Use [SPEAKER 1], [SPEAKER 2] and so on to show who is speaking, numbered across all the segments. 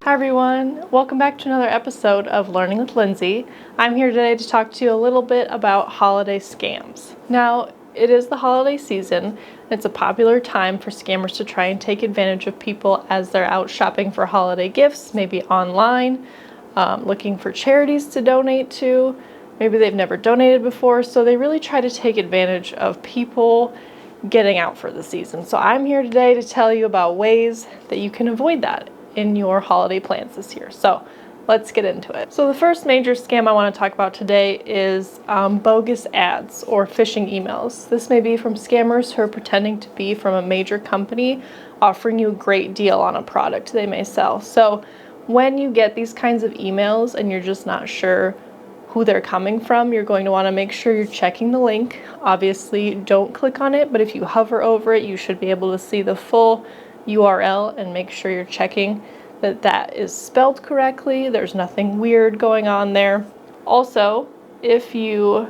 [SPEAKER 1] Hi everyone, welcome back to another episode of Learning with Lindsay. I'm here today to talk to you a little bit about holiday scams. Now, it is the holiday season. It's a popular time for scammers to try and take advantage of people as they're out shopping for holiday gifts, maybe online, looking for charities to donate to. Maybe they've never donated before, so they really try to take advantage of people getting out for the season. So I'm here today to tell you about ways that you can avoid that in your holiday plans this year. So let's get into it. So the first major scam I want to talk about today is bogus ads or phishing emails. This may be from scammers who are pretending to be from a major company offering you a great deal on a product they may sell. So when you get these kinds of emails and you're just not sure who they're coming from, you're going to want to make sure you're checking the link. Obviously, don't click on it, but if you hover over it, you should be able to see the full URL and make sure you're checking that that is spelled correctly. There's nothing weird going on there. Also, if you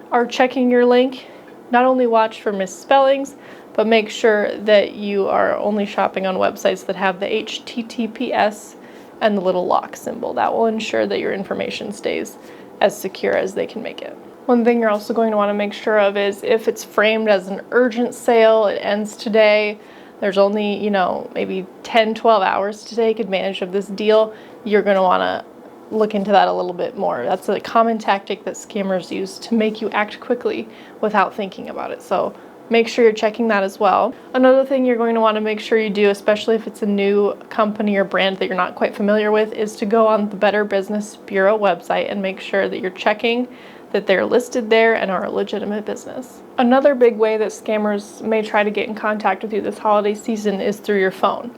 [SPEAKER 1] are checking your link, not only watch for misspellings, but make sure that you are only shopping on websites that have the HTTPS and the little lock symbol. That will ensure that your information stays as secure as they can make it. One thing you're also going to want to make sure of is if it's framed as an urgent sale, it ends today, there's only, maybe 10, 12 hours to take advantage of this deal, you're going to want to look into that a little bit more. That's a common tactic that scammers use to make you act quickly without thinking about it. So make sure you're checking that as well. Another thing you're going to want to make sure you do, especially if it's a new company or brand that you're not quite familiar with, is to go on the Better Business Bureau website and make sure that you're checking that they're listed there and are a legitimate business. Another big way that scammers may try to get in contact with you this holiday season is through your phone.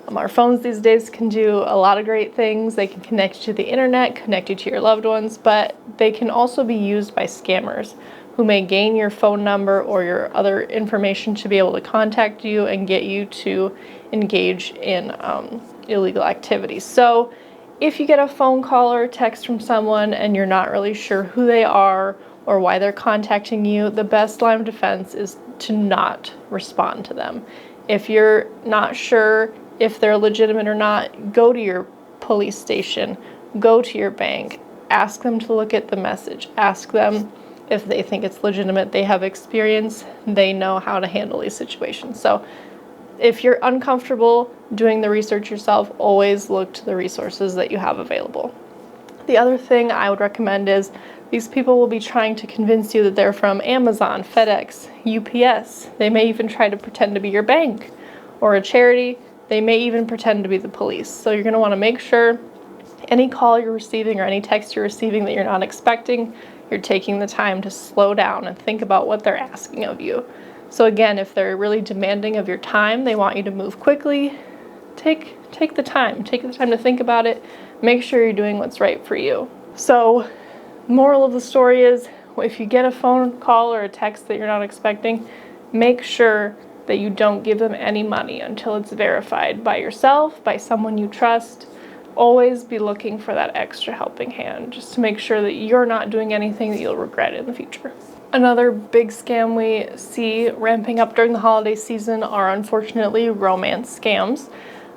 [SPEAKER 1] Our phones these days can do a lot of great things. They can connect you to the internet, connect you to your loved ones, but they can also be used by scammers who may gain your phone number or your other information to be able to contact you and get you to engage in illegal activities. So if you get a phone call or a text from someone and you're not really sure who they are or why they're contacting you, the best line of defense is to not respond to them. If you're not sure if they're legitimate or not, go to your police station, go to your bank, ask them to look at the message, ask them if they think it's legitimate. They have experience, they know how to handle these situations. So if you're uncomfortable doing the research yourself, always look to the resources that you have available. The other thing I would recommend is these people will be trying to convince you that they're from Amazon, FedEx, UPS. They may even try to pretend to be your bank or a charity. They may even pretend to be the police. So you're going to want to make sure any call you're receiving or any text you're receiving that you're not expecting, you're taking the time to slow down and think about what they're asking of you. So again, if they're really demanding of your time, they want you to move quickly, take the time to think about it, make sure you're doing what's right for you. So moral of the story is, if you get a phone call or a text that you're not expecting, make sure that you don't give them any money until it's verified by yourself, by someone you trust. Always be looking for that extra helping hand just to make sure that you're not doing anything that you'll regret in the future. Another big scam we see ramping up during the holiday season are unfortunately romance scams.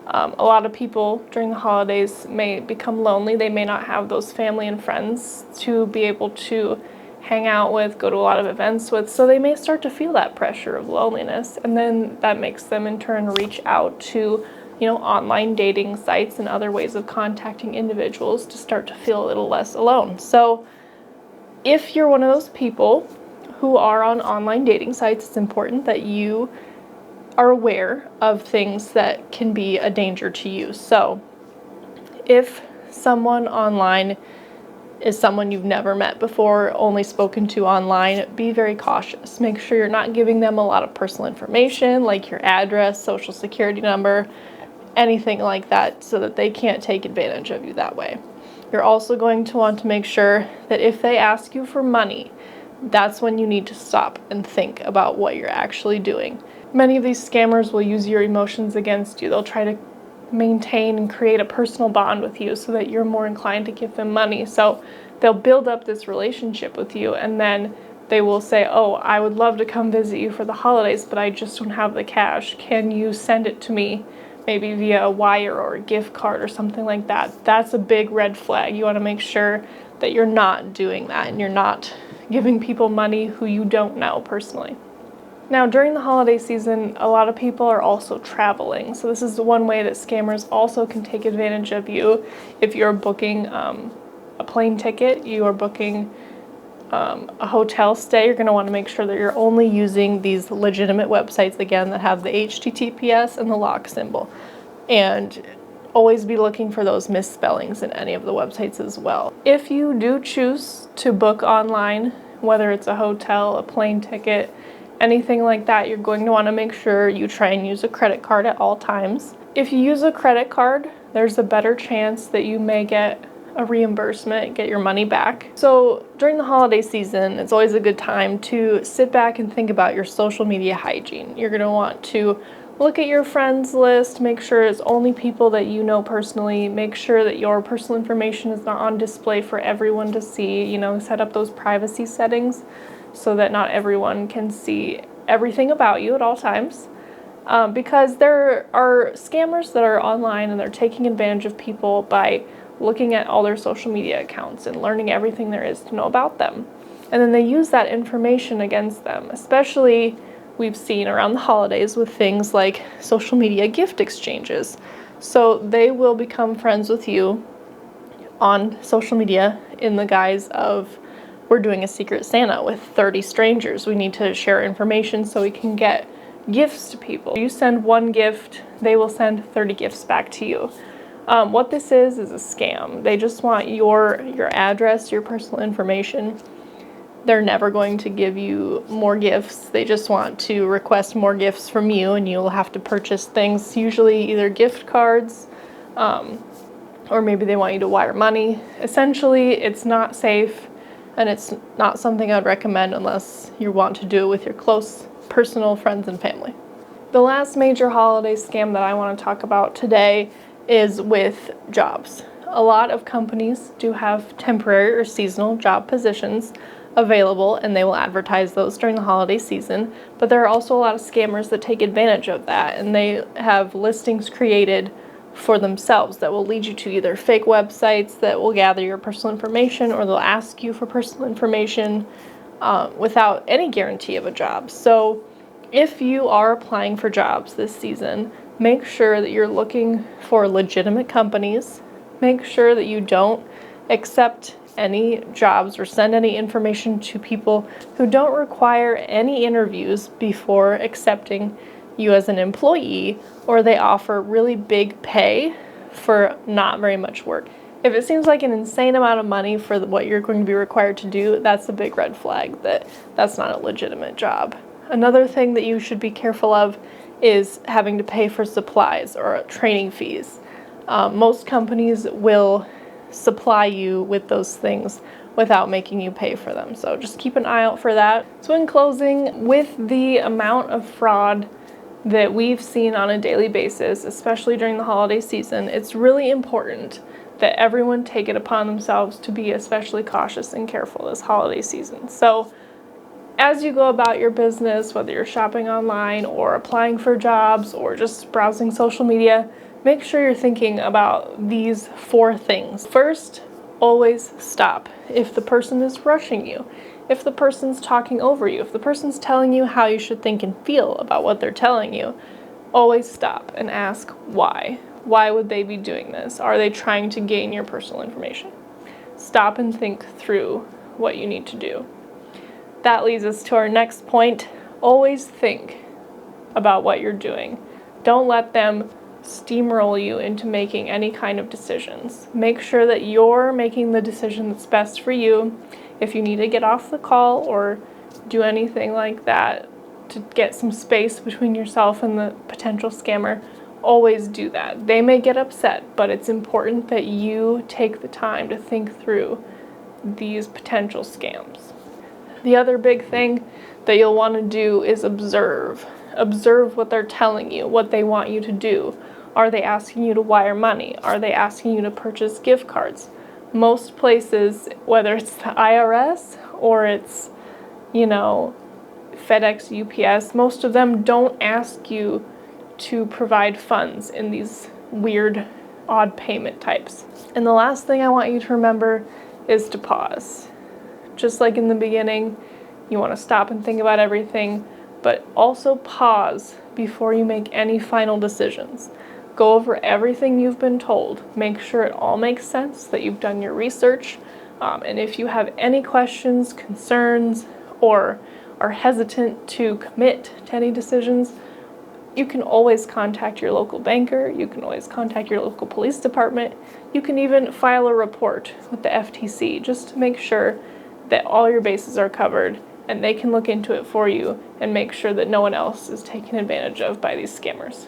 [SPEAKER 1] A lot of people during the holidays may become lonely. They may not have those family and friends to be able to hang out with, go to a lot of events with, so they may start to feel that pressure of loneliness, and then that makes them in turn reach out to online dating sites and other ways of contacting individuals to start to feel a little less alone. So if you're one of those people who are on online dating sites, it's important that you are aware of things that can be a danger to you. So if someone online is someone you've never met before, only spoken to online, be very cautious. Make sure you're not giving them a lot of personal information like your address, social security number, anything like that, so that they can't take advantage of you that way. You're also going to want to make sure that if they ask you for money, that's when you need to stop and think about what you're actually doing. Many of these scammers will use your emotions against you. They'll try to maintain and create a personal bond with you so that you're more inclined to give them money. So they'll build up this relationship with you, and then they will say, oh, I would love to come visit you for the holidays, but I just don't have the cash. Can you send it to me maybe via a wire or a gift card or something like that, that's a big red flag. You want to make sure that you're not doing that and you're not giving people money who you don't know personally. Now, during the holiday season, a lot of people are also traveling. So this is one way that scammers also can take advantage of you. If you're booking a plane ticket, you are booking a hotel stay, you're going to want to make sure that you're only using these legitimate websites, again, that have the HTTPS and the lock symbol. And always be looking for those misspellings in any of the websites as well. If you do choose to book online, whether it's a hotel, a plane ticket, anything like that, you're going to want to make sure you try and use a credit card at all times. If you use a credit card, there's a better chance that you may get a reimbursement, get your money back. So during the holiday season, it's always a good time to sit back and think about your social media hygiene. You're going to want to look at your friends list, make sure it's only people that you know personally, make sure that your personal information is not on display for everyone to see, set up those privacy settings so that not everyone can see everything about you at all times. Because there are scammers that are online and they're taking advantage of people by looking at all their social media accounts and learning everything there is to know about them. And then they use that information against them, especially we've seen around the holidays with things like social media gift exchanges. So they will become friends with you on social media in the guise of, we're doing a Secret Santa with 30 strangers. We need to share information so we can get gifts to people. You send one gift, they will send 30 gifts back to you. What this is a scam. They just want your address, your personal information. They're never going to give you more gifts. They just want to request more gifts from you, and you'll have to purchase things, usually either gift cards, or maybe they want you to wire money. Essentially, it's not safe, and it's not something I'd recommend unless you want to do it with your close personal friends and family. The last major holiday scam that I want to talk about today is with jobs. A lot of companies do have temporary or seasonal job positions available, and they will advertise those during the holiday season, but there are also a lot of scammers that take advantage of that, and they have listings created for themselves that will lead you to either fake websites that will gather your personal information, or they'll ask you for personal information without any guarantee of a job. So if you are applying for jobs this season, make sure that you're looking for legitimate companies. Make sure that you don't accept any jobs or send any information to people who don't require any interviews before accepting you as an employee, or they offer really big pay for not very much work. If it seems like an insane amount of money for what you're going to be required to do, that's a big red flag that's not a legitimate job. Another thing that you should be careful of is having to pay for supplies or training fees. Most companies will supply you with those things without making you pay for them. So just keep an eye out for that. So in closing, with the amount of fraud that we've seen on a daily basis, especially during the holiday season, it's really important that everyone take it upon themselves to be especially cautious and careful this holiday season. So as you go about your business, whether you're shopping online or applying for jobs or just browsing social media, make sure you're thinking about these 4 things. First, always stop. If the person is rushing you, if the person's talking over you, if the person's telling you how you should think and feel about what they're telling you, always stop and ask why. Why would they be doing this? Are they trying to gain your personal information? Stop and think through what you need to do. That leads us to our next point. Always think about what you're doing. Don't let them steamroll you into making any kind of decisions. Make sure that you're making the decision that's best for you. If you need to get off the call or do anything like that to get some space between yourself and the potential scammer, always do that. They may get upset, but it's important that you take the time to think through these potential scams. The other big thing that you'll want to do is observe. Observe what they're telling you, what they want you to do. Are they asking you to wire money? Are they asking you to purchase gift cards? Most places, whether it's the IRS or it's, FedEx, UPS, most of them don't ask you to provide funds in these weird, odd payment types. And the last thing I want you to remember is to pause. Just like in the beginning, you want to stop and think about everything, but also pause before you make any final decisions. Go over everything you've been told. Make sure it all makes sense, that you've done your research. And if you have any questions, concerns, or are hesitant to commit to any decisions, you can always contact your local banker. You can always contact your local police department. You can even file a report with the FTC just to make sure that all your bases are covered, and they can look into it for you and make sure that no one else is taken advantage of by these scammers.